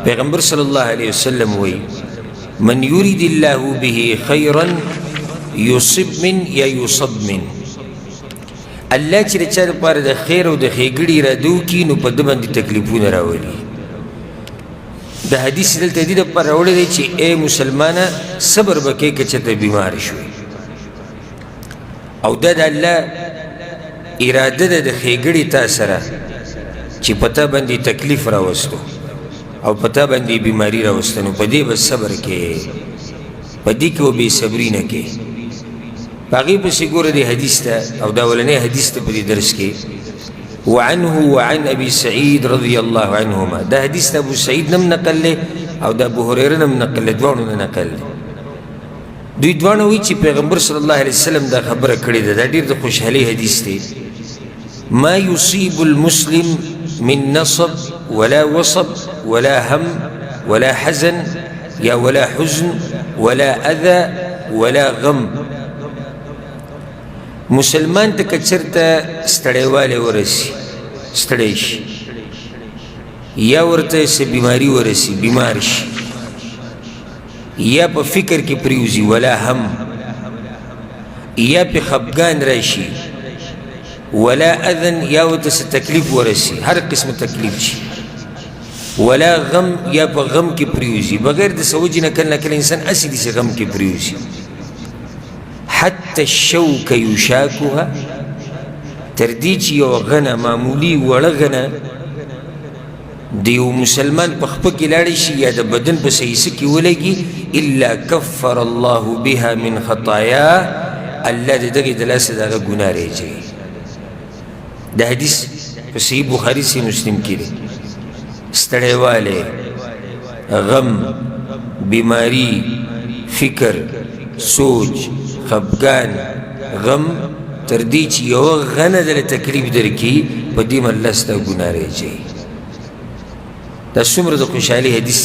پیغمبر صلی اللہ علیہ وسلم وی من یرید اللہ به خیرا یصب من یا یصب من اللہ چی رچا دا پار دا خیر و دا خیگڑی را دو کی نو پا دبان دی تکلیفون راولی دا حدیث دلتا دی دا پار راولی دی چی اے مسلمانا صبر بکی کچتا بیمار شوی او دا اللہ اراده دا خیگڑی تا سرا چی پتا بندی تکلیف راوستو او پتا بندی بیماری راوستنو پا دی بس صبر کے پا دی که و بی صبری نکے باقی پسی گور دی حدیث تا او داولنے حدیث تا پا دی درس کے وعنه وعن ابی سعید رضی اللہ عنہما دا حدیث تا ابو سعید نم نقل لے او دا ابو حریر نم نقل لے دوانو نقل لے دوی دوانو وی چی پیغمبر صلی اللہ علیہ وسلم دا خبر کردی دا دیر دا خوشحالی حدیث تے ما يصيب المسلم من نصب ولا وصب ولا هم ولا حزن يا ولا حزن ولا أذى ولا غم مسلمان تکچرتا ستڑیوالی ورسی ستڑیش یا ورطا سے بیماری ورسی بیمارش یا پا فکر کی پریوزی ولا هم یا پا خبگان راشی ولا اذن یا ورطا سے تکلیف ورسی ہر قسم تکلیف چی ولا غم یا پا غم کی پریوزی بغیر دا سوجی نکل انسان اسی دی سے غم کی پریوزی حتی الشوک یشاکوها تردیچی یو غنا معمولی وڑا غنا دیو مسلمان پخپکی لارشی یا دا بدن پس ایسکی ولگی الا کفر اللہ بها من خطایا اللہ دا دگی دلاس دا گناہ رہ جائے دا حدیث صحیح بخاری سے مسلم کی لے ستڑے والے غم بیماری فکر سوچ خفگان غم تردیچ یو غنه دل تکلیف در کی پا دیم اللہ ستا گناہ رہ جائے دا سمر دا خوشحالی حدیث